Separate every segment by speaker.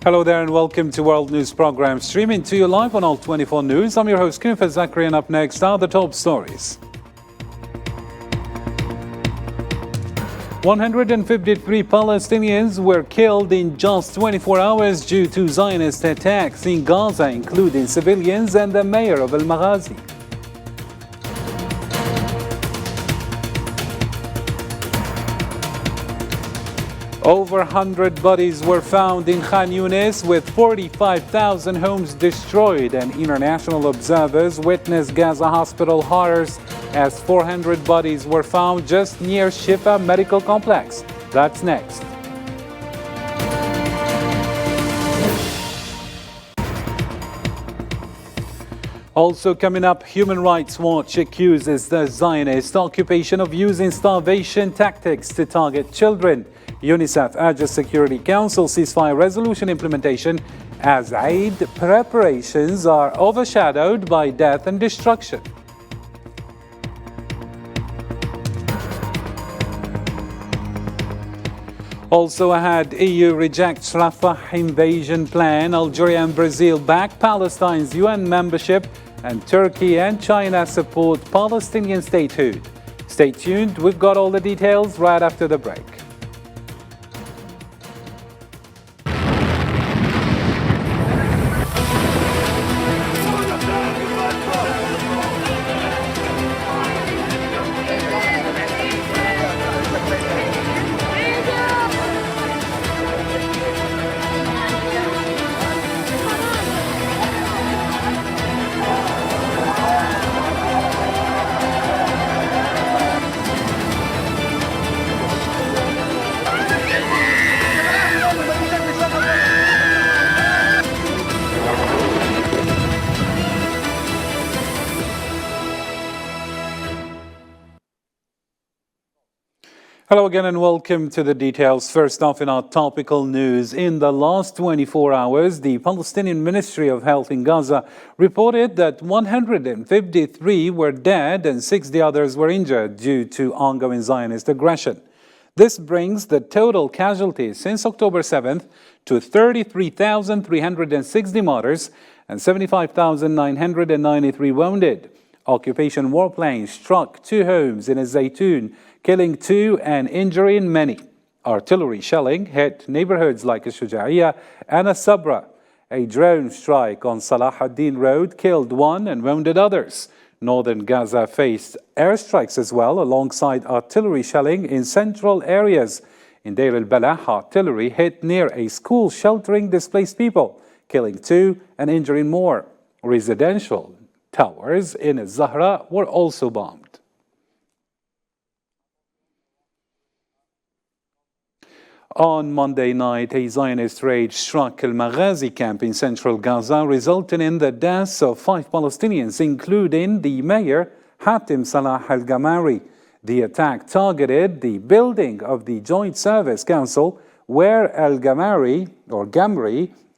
Speaker 1: Hello there and welcome to World News Program, streaming to you live on All 24 News. I'm your host, Kunfa Zakri, and up next are the top stories. 153 Palestinians were killed in just 24 hours due to Zionist attacks in Gaza, including civilians and the mayor of Al-Maghazi. Over 100 bodies were found in Khan Yunis, with 45,000 homes destroyed, and international observers witnessed Gaza hospital horrors as 400 bodies were found just near Shifa Medical Complex. That's next. Also coming up, Human Rights Watch accuses the Zionist occupation of using starvation tactics to target children. UNICEF urges Security Council ceasefire resolution implementation as aid preparations are overshadowed by death and destruction. Also ahead, EU rejects Rafah invasion plan. Algeria and Brazil back Palestine's UN membership, and Turkey and China support Palestinian statehood. Stay tuned, we've got all the details right after the break. Hello again and welcome to the details. First off, in our topical news, in the last 24 hours, the Palestinian Ministry of Health in Gaza reported that 153 were dead and 60 others were injured due to ongoing Zionist aggression. This brings the total casualties since October 7th to 33,360 martyrs and 75,993 wounded. Occupation warplanes struck 2 homes in Zaytun, killing 2 and injuring many. Artillery shelling hit neighborhoods like Al-Shuja'iyya and Al-Sabra. A drone strike on Salah ad-Din Road killed 1 and wounded others. Northern Gaza faced airstrikes as well, alongside artillery shelling in central areas. In Deir al-Balah, artillery hit near a school sheltering displaced people, killing 2 and injuring more. Residential towers in Al-Zahra were also bombed. On Monday night, a Zionist raid struck Al-Maghazi camp in central Gaza, resulting in the deaths of 5 Palestinians, including the mayor, Hatem Salah al-Gamari. The attack targeted the building of the Joint Service Council, where al-Gamari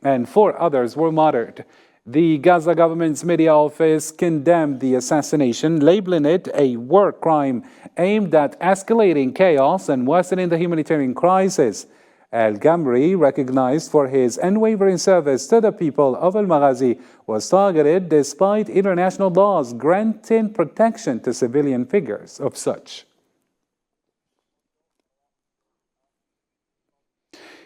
Speaker 1: and 4 others were martyred. The Gaza government's media office condemned the assassination, labeling it a war crime aimed at escalating chaos and worsening the humanitarian crisis. Al-Gamri, recognized for his unwavering service to the people of Al-Maghazi, was targeted despite international laws granting protection to civilian figures of such.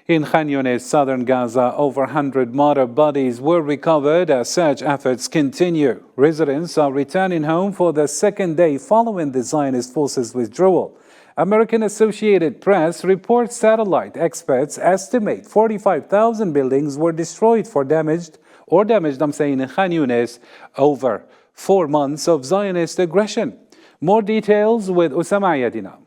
Speaker 1: In Khan Yunis, southern Gaza, over 100 martyr bodies were recovered as search efforts continue. Residents are returning home for the second day following the Zionist forces' withdrawal. American Associated Press reports satellite experts estimate 45,000 buildings were destroyed in Khan Yunis over 4 months of Zionist aggression. More details with Usama Yadina.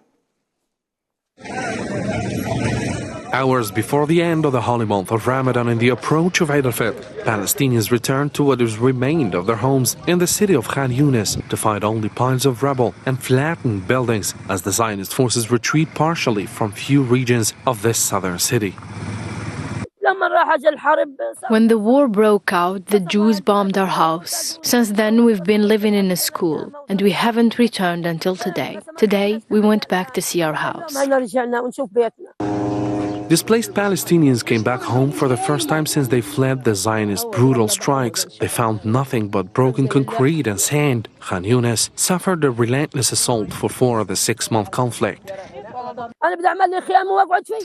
Speaker 2: Hours before the end of the holy month of Ramadan and the approach of Eid al-Fitr, Palestinians returned to what is remained of their homes in the city of Khan Yunis to find only piles of rubble and flattened buildings as the Zionist forces retreat partially from few regions of this southern city.
Speaker 3: When the war broke out, the Jews bombed our house. Since then, we've been living in a school, and we haven't returned until today. Today, we went back to see our house.
Speaker 2: Displaced Palestinians came back home for the first time since they fled the Zionist brutal strikes. They found nothing but broken concrete and sand. Khan Younis suffered a relentless assault for 4 of the 6-month conflict.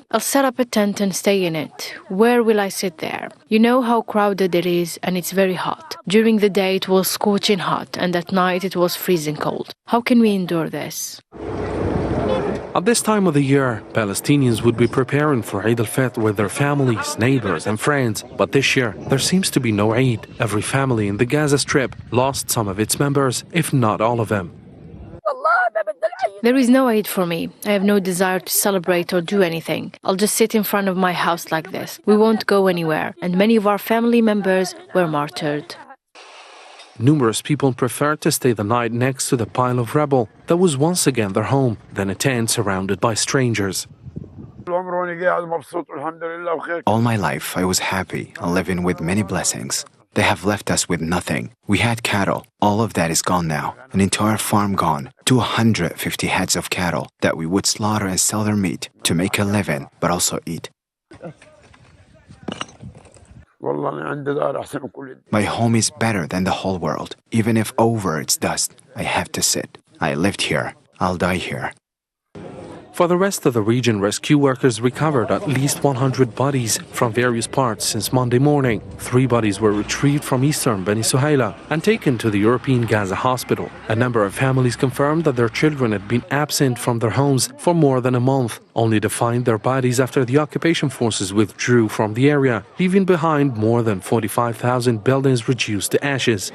Speaker 3: I'll set up a tent and stay in it. Where will I sit there? You know how crowded it is, and it's very hot. During the day it was scorching hot, and at night it was freezing cold. How can we endure this?
Speaker 2: At this time of the year, Palestinians would be preparing for Eid al-Fitr with their families, neighbors and friends. But this year, there seems to be no Eid. Every family in the Gaza Strip lost some of its members, if not all of them.
Speaker 3: There is no Eid for me. I have no desire to celebrate or do anything. I'll just sit in front of my house like this. We won't go anywhere, and many of our family members were martyred.
Speaker 2: Numerous people preferred to stay the night next to the pile of rubble that was once again their home, than a tent surrounded by strangers.
Speaker 4: All my life I was happy and living with many blessings. They have left us with nothing. We had cattle. All of that is gone now. An entire farm gone. 250 heads of cattle that we would slaughter and sell their meat to make a living, but also eat. My home is better than the whole world. Even if over its dust, I have to sit. I lived here. I'll die here.
Speaker 2: For the rest of the region, rescue workers recovered at least 100 bodies from various parts since Monday morning. 3 bodies were retrieved from eastern Beni Suhaila and taken to the European Gaza hospital. A number of families confirmed that their children had been absent from their homes for more than a month, only to find their bodies after the occupation forces withdrew from the area, leaving behind more than 45,000 buildings reduced to ashes.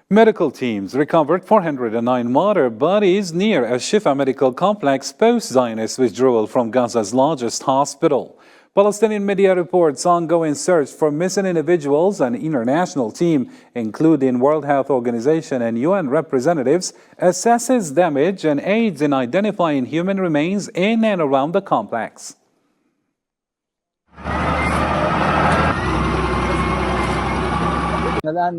Speaker 1: Medical teams recovered 409 water bodies near Al-Shifa medical complex post-Zionist withdrawal from Gaza's largest hospital. Palestinian media reports ongoing search for missing individuals. An international team, including World Health Organization and UN representatives, assesses damage and aids in identifying human remains in and around the complex.
Speaker 2: After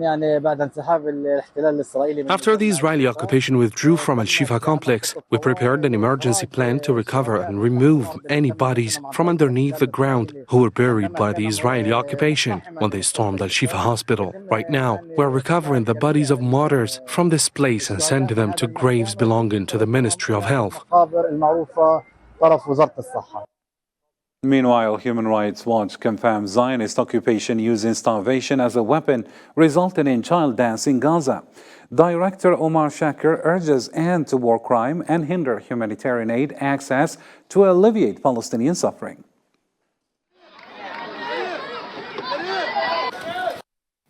Speaker 2: the Israeli occupation withdrew from Al-Shifa complex, we prepared an emergency plan to recover and remove any bodies from underneath the ground who were buried by the Israeli occupation when they stormed Al-Shifa hospital. Right now, we're recovering the bodies of martyrs from this place and sending them to graves belonging to the Ministry of Health.
Speaker 1: Meanwhile, Human Rights Watch confirms Zionist occupation using starvation as a weapon, resulting in child deaths in Gaza. Director Omar Shaker urges end to war crime and hinder humanitarian aid access to alleviate Palestinian suffering.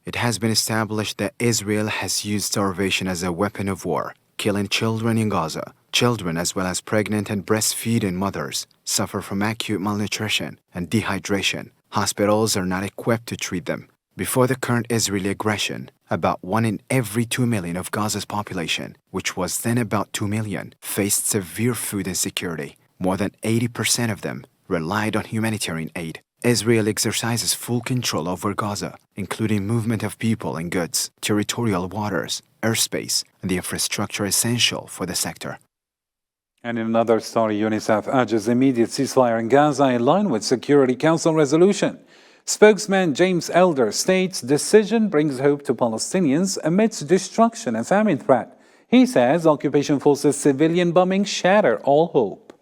Speaker 4: It has been established that Israel has used starvation as a weapon of war, killing children in Gaza. Children, as well as pregnant and breastfeeding mothers, suffer from acute malnutrition and dehydration. Hospitals are not equipped to treat them. Before the current Israeli aggression, about 1 in every 2 million of Gaza's population, which was then about 2 million, faced severe food insecurity. More than 80% of them relied on humanitarian aid. Israel exercises full control over Gaza, including movement of people and goods, territorial waters, airspace, and the infrastructure essential for the sector.
Speaker 1: And in another story, UNICEF urges immediate ceasefire in Gaza in line with Security Council resolution. Spokesman James Elder states decision brings hope to Palestinians amidst destruction and famine threat. He says occupation forces civilian bombing shatter all hope.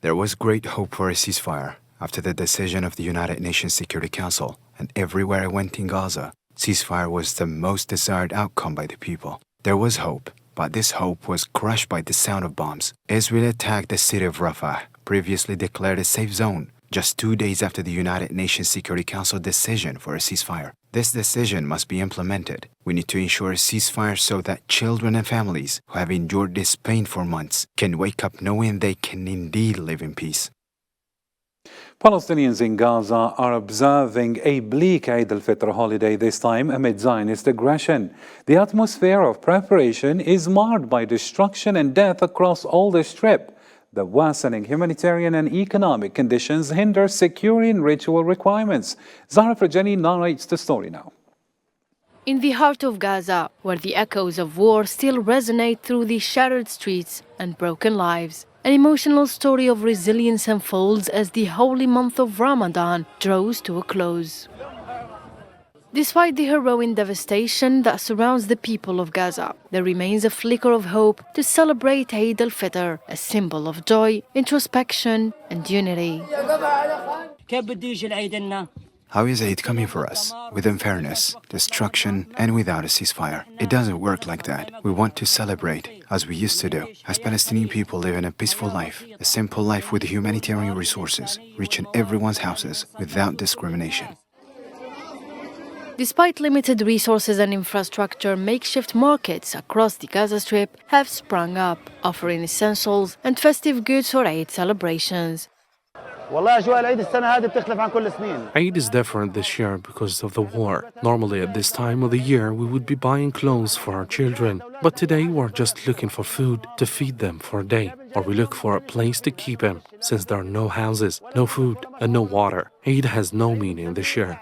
Speaker 4: There was great hope for a ceasefire after the decision of the United Nations Security Council, and everywhere I went in Gaza, ceasefire was the most desired outcome by the people. There was hope, but this hope was crushed by the sound of bombs. Israel attacked the city of Rafah, previously declared a safe zone, just 2 days after the United Nations Security Council decision for a ceasefire. This decision must be implemented. We need to ensure a ceasefire so that children and families who have endured this pain for months can wake up knowing they can indeed live in peace.
Speaker 1: Palestinians in Gaza are observing a bleak Eid al-Fitr holiday this time amid Zionist aggression. The atmosphere of preparation is marred by destruction and death across all the Strip. The worsening humanitarian and economic conditions hinder securing ritual requirements. Zahra Frajani narrates the story now.
Speaker 3: In the heart of Gaza, where the echoes of war still resonate through the shattered streets and broken lives, an emotional story of resilience unfolds as the holy month of Ramadan draws to a close. Despite the harrowing devastation that surrounds the people of Gaza, there remains a flicker of hope to celebrate Eid al-Fitr, a symbol of joy, introspection, and unity.
Speaker 4: How is aid coming for us? With unfairness, destruction, and without a ceasefire. It doesn't work like that. We want to celebrate, as we used to do, as Palestinian people living a peaceful life, a simple life with humanitarian resources, reaching everyone's houses without discrimination.
Speaker 3: Despite limited resources and infrastructure, makeshift markets across the Gaza Strip have sprung up, offering essentials and festive goods for Eid celebrations.
Speaker 2: Eid is different this year because of the war. Normally at this time of the year we would be buying clothes for our children, but today we're just looking for food to feed them for a day, or we look for a place to keep them, since there are no houses, no food, and no water. Eid has no meaning this year.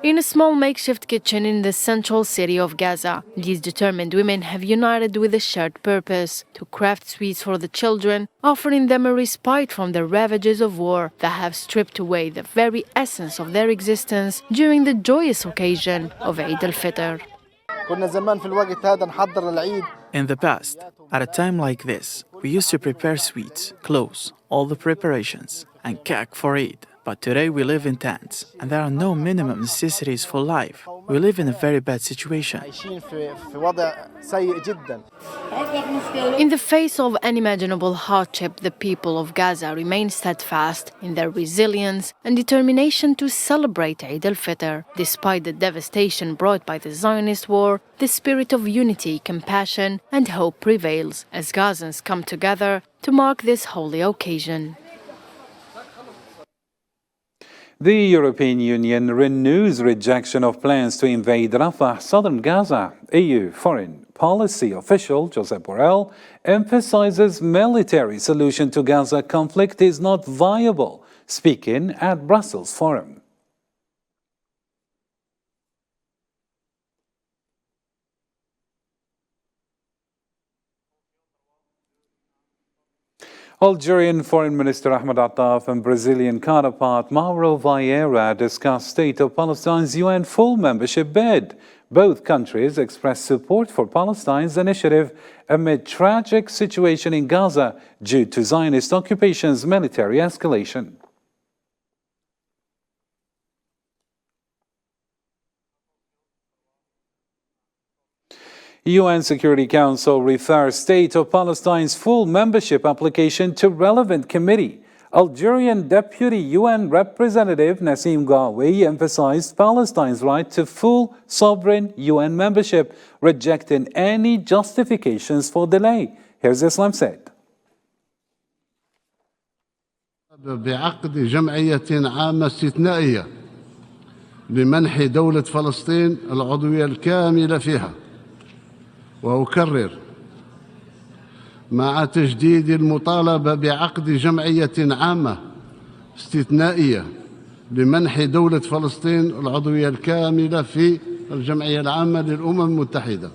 Speaker 3: In a small makeshift kitchen in the central city of Gaza, these determined women have united with a shared purpose to craft sweets for the children, offering them a respite from the ravages of war that have stripped away the very essence of their existence during the joyous occasion of Eid al-Fitr.
Speaker 5: In the past, at a time like this, we used to prepare sweets, clothes, all the preparations, and cake for Eid. But today we live in tents, and there are no minimum necessities for life. We live in a very bad situation.
Speaker 3: In the face of unimaginable hardship, the people of Gaza remain steadfast in their resilience and determination to celebrate Eid al-Fitr. Despite the devastation brought by the Zionist war, the spirit of unity, compassion, and hope prevails as Gazans come together to mark this holy occasion.
Speaker 1: The European Union renews rejection of plans to invade Rafah, southern Gaza. EU Foreign Policy official Josep Borrell emphasizes military solution to Gaza conflict is not viable, speaking at Brussels Forum. Algerian Foreign Minister Ahmed Attaf and Brazilian counterpart Mauro Vieira discussed state of Palestine's UN full membership bid. Both countries expressed support for Palestine's initiative amid tragic situation in Gaza due to Zionist occupation's military escalation. UN Security Council refers State of Palestine's full membership application to relevant committee. Algerian Deputy UN Representative Nassim Ghawi emphasized Palestine's right to full sovereign UN membership, rejecting any justifications for delay. Here's Islam Said.
Speaker 6: بعقد جمعية عامة استثنائية لمنح دولة فلسطين العضوية الكاملة فيها. وأكرر مع تجديد المطالبة بعقد جمعية عامة استثنائية لمنح دولة فلسطين العضوية الكاملة في الجمعية العامة للأمم المتحدة.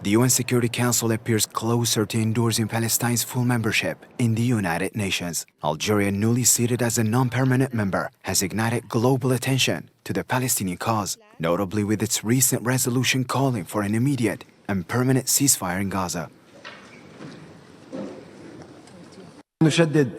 Speaker 4: The UN Security Council appears closer to endorsing Palestine's full membership in the United Nations. Algeria, newly seated as a non-permanent member, has ignited global attention to the Palestinian cause, notably with its recent resolution calling for an immediate and permanent ceasefire in Gaza.
Speaker 7: نشدد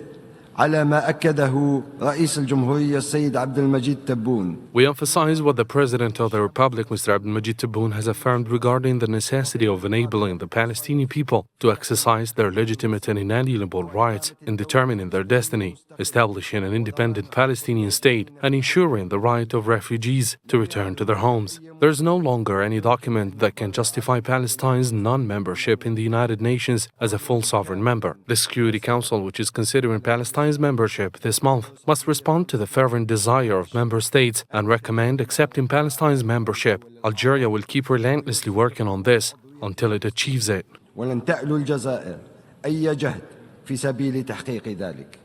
Speaker 7: على ما أكده رئيس الجمهورية السيد عبد المجيد تبون.
Speaker 2: We emphasize what the President of the Republic, Mr. Abdelmajid Tebboune, has affirmed regarding the necessity of enabling the Palestinian people to exercise their legitimate and inalienable rights in determining their destiny, establishing an independent Palestinian state, and ensuring the right of refugees to return to their homes. There is no longer any document that can justify Palestine's non-membership in the United Nations as a full sovereign member. The Security Council, which is considering Palestine's membership this month, must respond to the fervent desire of member states and recommend accepting Palestine's membership. Algeria will keep relentlessly working on this until it achieves it.
Speaker 7: ولن تألو الجزائر أي جهد في سبيل تحقيق ذلك.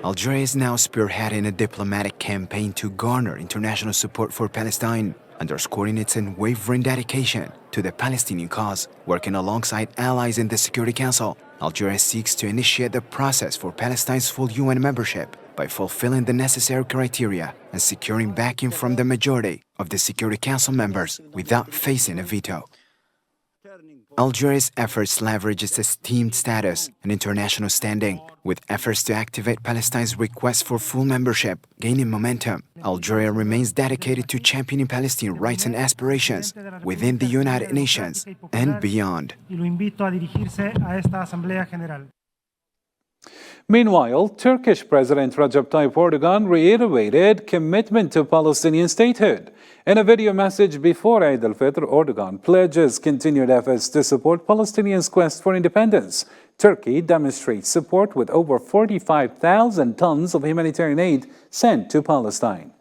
Speaker 4: Algeria is now spearheading a diplomatic campaign to garner international support for Palestine, underscoring its unwavering dedication to the Palestinian cause. Working alongside allies in the Security Council, Algeria seeks to initiate the process for Palestine's full UN membership by fulfilling the necessary criteria and securing backing from the majority of the Security Council members without facing a veto. Algeria's efforts leverage its esteemed status and international standing, with efforts to activate Palestine's request for full membership gaining momentum. Algeria remains dedicated to championing Palestinian rights and aspirations within the United Nations and beyond.
Speaker 1: Meanwhile, Turkish President Recep Tayyip Erdogan reiterated commitment to Palestinian statehood. In a video message before Eid al-Fitr, Erdogan pledges continued efforts to support Palestinians' quest for independence. Turkey demonstrates support with over 45,000 tons of humanitarian aid sent to Palestine.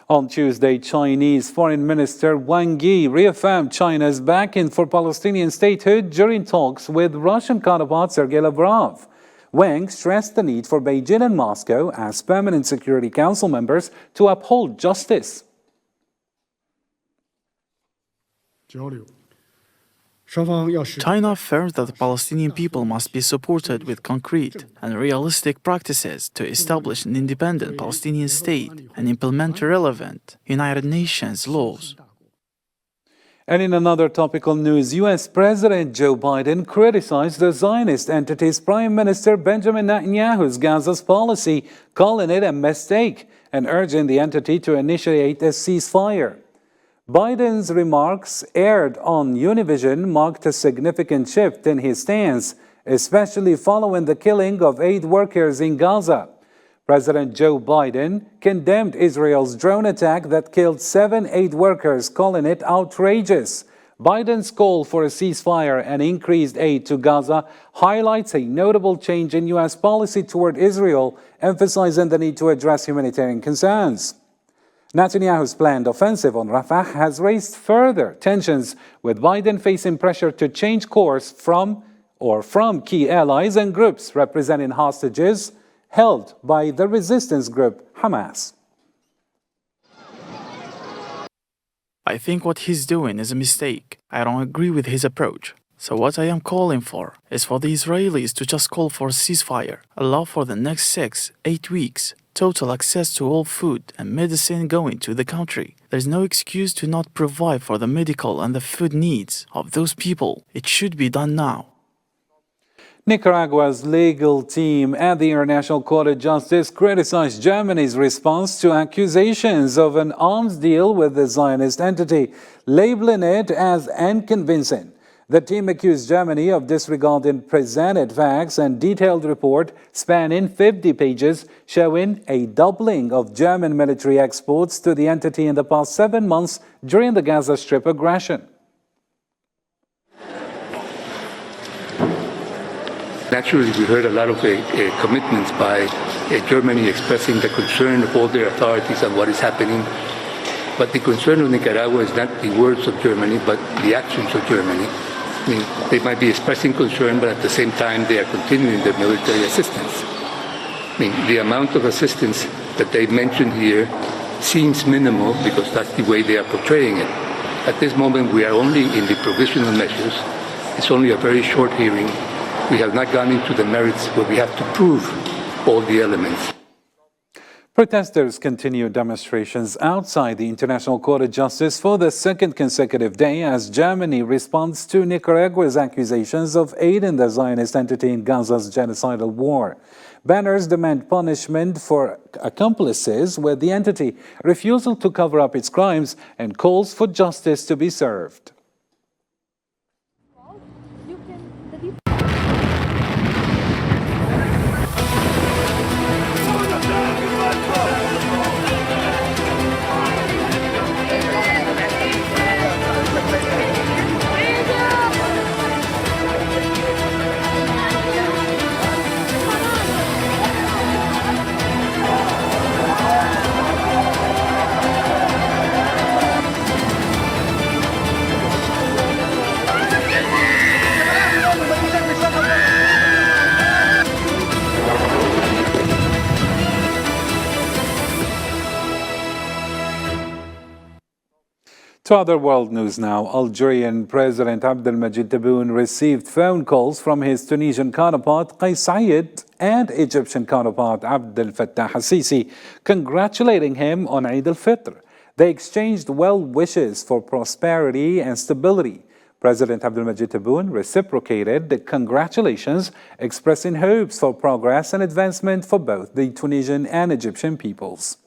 Speaker 1: On Tuesday, Chinese Foreign Minister Wang Yi reaffirmed China's backing for Palestinian statehood during talks with Russian counterpart Sergei Lavrov. Wang stressed the need for Beijing and Moscow, as permanent Security Council members, to uphold justice.
Speaker 5: China affirms that the Palestinian people must be supported with concrete and realistic practices to establish an independent Palestinian state and implement relevant United Nations laws.
Speaker 1: And in another topical news, U.S. President Joe Biden criticized the Zionist entity's Prime Minister Benjamin Netanyahu's Gaza's policy, calling it a mistake and urging the entity to initiate a ceasefire. Biden's remarks aired on Univision marked a significant shift in his stance, especially following the killing of 8 workers in Gaza. President Joe Biden condemned Israel's drone attack that killed 7 aid workers, calling it outrageous. Biden's call for a ceasefire and increased aid to Gaza highlights a notable change in U.S. policy toward Israel, emphasizing the need to address humanitarian concerns. Netanyahu's planned offensive on Rafah has raised further tensions, with Biden facing pressure to change course from key allies and groups representing hostages held by the resistance group Hamas.
Speaker 5: I think what he's doing is a mistake. I don't agree with his approach. So what I am calling for is for the Israelis to just call for a ceasefire, allow for the next 6-8 weeks total access to all food and medicine going to the country. There's no excuse to not provide for the medical and the food needs of those people. It should be done now.
Speaker 1: Nicaragua's legal team at the International Court of Justice criticized Germany's response to accusations of an arms deal with the Zionist entity, labeling it as unconvincing. The team accused Germany of disregarding presented facts and detailed report spanning 50 pages showing a doubling of German military exports to the entity in the past 7 months during the Gaza Strip aggression.
Speaker 8: Naturally, we heard a lot of commitments by Germany expressing the concern of all their authorities on what is happening. But the concern of Nicaragua is not the words of Germany, but the actions of Germany. I mean, they might be expressing concern, but at the same time, they are continuing their military assistance. I mean, the amount of assistance that they mentioned here seems minimal because that's the way they are portraying it. At this moment, we are only in the provisional measures. It's only a very short hearing. We have not gone into the merits where we have to prove all the elements.
Speaker 1: Protesters continue demonstrations outside the International Court of Justice for the second consecutive day as Germany responds to Nicaragua's accusations of aiding the Zionist entity in Gaza's genocidal war. Banners demand punishment for accomplices with the entity, refusal to cover up its crimes, and calls for justice to be served. To other world news now. Algerian President Abdelmajid Tebboune received phone calls from his Tunisian counterpart Qais Said and Egyptian counterpart Abdel Fattah al-Sisi, congratulating him on Eid al-Fitr. They exchanged well wishes for prosperity and stability. President Abdelmajid Tebboune reciprocated the congratulations, expressing hopes for progress and advancement for both the Tunisian and Egyptian peoples.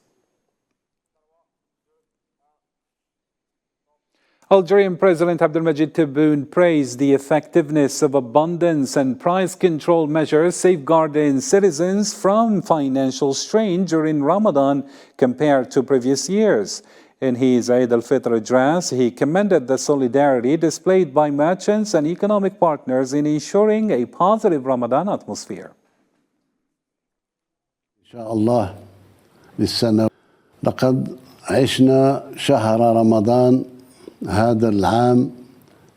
Speaker 1: Algerian President Abdelmajid Tebboune praised the effectiveness of abundance and price control measures safeguarding citizens from financial strain during Ramadan compared to previous years. In his Eid al-Fitr address, he commended the solidarity displayed by merchants and economic partners in ensuring a positive Ramadan atmosphere.
Speaker 6: إن شاء الله للسنة لقد عشنا شهر رمضان هذا العام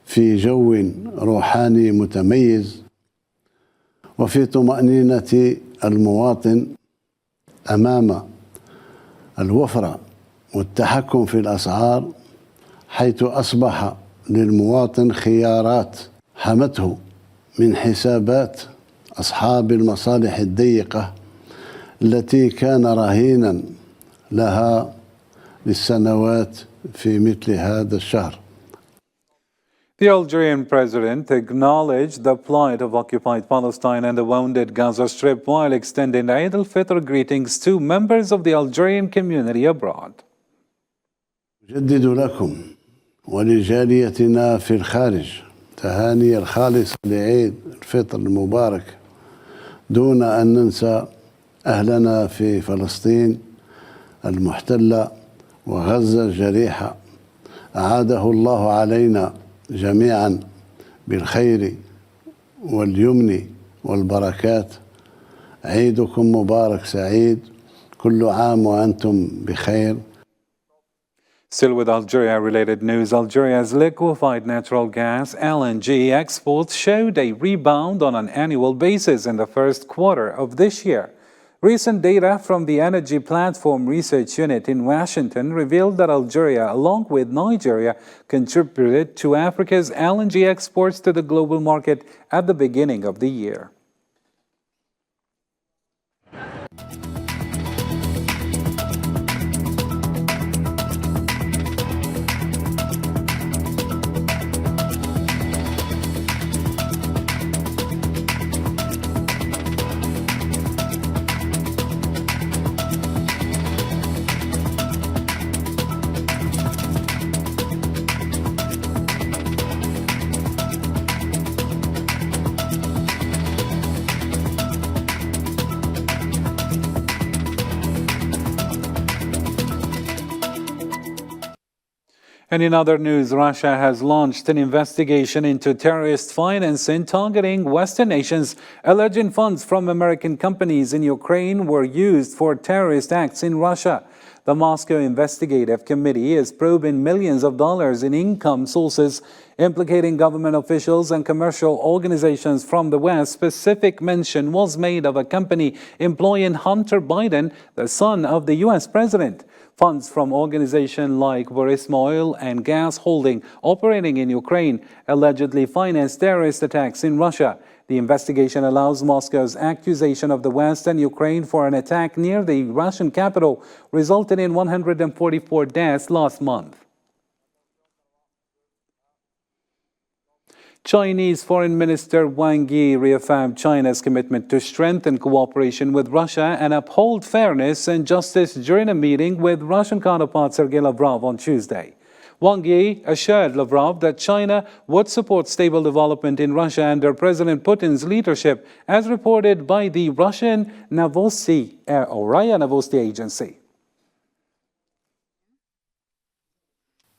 Speaker 6: في جو روحاني متميز وفي طمأنينة المواطن أمام الوفرة والتحكم في الأسعار، حيث أصبح للمواطن خيارات حمته من حسابات أصحاب المصالح الضيقة التي كان رهينا لها للسنوات في مثل هذا الشهر.
Speaker 1: The Algerian president acknowledged the plight of occupied Palestine and the wounded Gaza Strip while extending Eid al-Fitr greetings to members of the Algerian community abroad.
Speaker 6: أجدد لكم ولجاليتنا في الخارج تهاني الخالصة لعيد الفطر المبارك، دون أن ننسى أهلنا في فلسطين المحتلة وغزة الجريحة. أعاده الله علينا جميعا بالخير واليمن والبركات. عيدكم مبارك سعيد، كل عام وأنتم بخير.
Speaker 1: Still with Algeria-related news, Algeria's liquefied natural gas (LNG) exports showed a rebound on an annual basis in the first quarter of this year. Recent data from the Energy Platform Research Unit in Washington revealed that Algeria, along with Nigeria, contributed to Africa's LNG exports to the global market at the beginning of the year. And in other news, Russia has launched an investigation into terrorist financing targeting Western nations, alleging funds from American companies in Ukraine were used for terrorist acts in Russia. The Moscow Investigative Committee is probing millions of dollars in income sources implicating government officials and commercial organizations from the West. Specific mention was made of a company employing Hunter Biden, the son of the U.S. president. Funds from organizations like Burisma Oil and Gas Holding operating in Ukraine allegedly financed terrorist attacks in Russia. The investigation allows Moscow's accusation of the West and Ukraine for an attack near the Russian capital, resulting in 144 deaths last month. Chinese Foreign Minister Wang Yi reaffirmed China's commitment to strengthen cooperation with Russia and uphold fairness and justice during a meeting with Russian counterpart Sergei Lavrov on Tuesday. Wang Yi assured Lavrov that China would support stable development in Russia under President Putin's leadership, as reported by the Russian Novosti agency.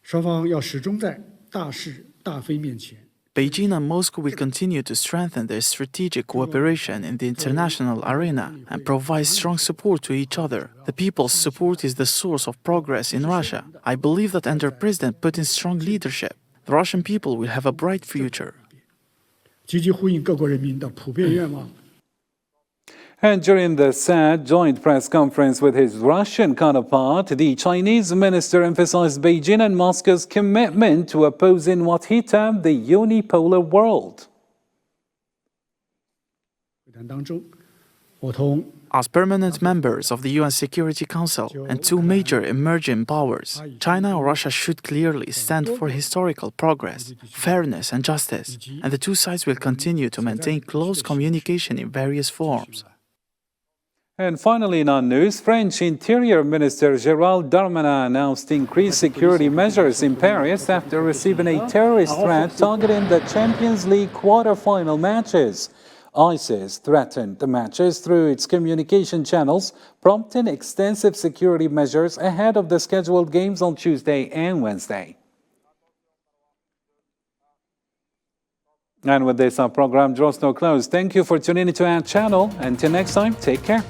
Speaker 9: 双方要始终在大是大非面前
Speaker 5: Beijing and Moscow will continue to strengthen their strategic cooperation in the international arena and provide strong support to each other. The people's support is the source of progress in Russia. I believe that under President Putin's strong leadership, the Russian people will have a bright future.
Speaker 9: 积极呼应各国人民的普遍愿望。
Speaker 1: And during the sad joint press conference with his Russian counterpart, the Chinese minister emphasized Beijing and Moscow's commitment to opposing what he termed the unipolar world.
Speaker 5: As permanent members of the UN Security Council and two major emerging powers, China and Russia should clearly stand for historical progress, fairness and justice, and the two sides will continue to maintain close communication in various forms.
Speaker 1: And finally, in our news, French Interior Minister Gérald Darmanin announced increased security measures in Paris after receiving a terrorist threat targeting the Champions League quarter-final matches. ISIS threatened the matches through its communication channels, prompting extensive security measures ahead of the scheduled games on Tuesday and Wednesday. And with this, our program draws to a close. Thank you for tuning into our channel. Until next time, take care.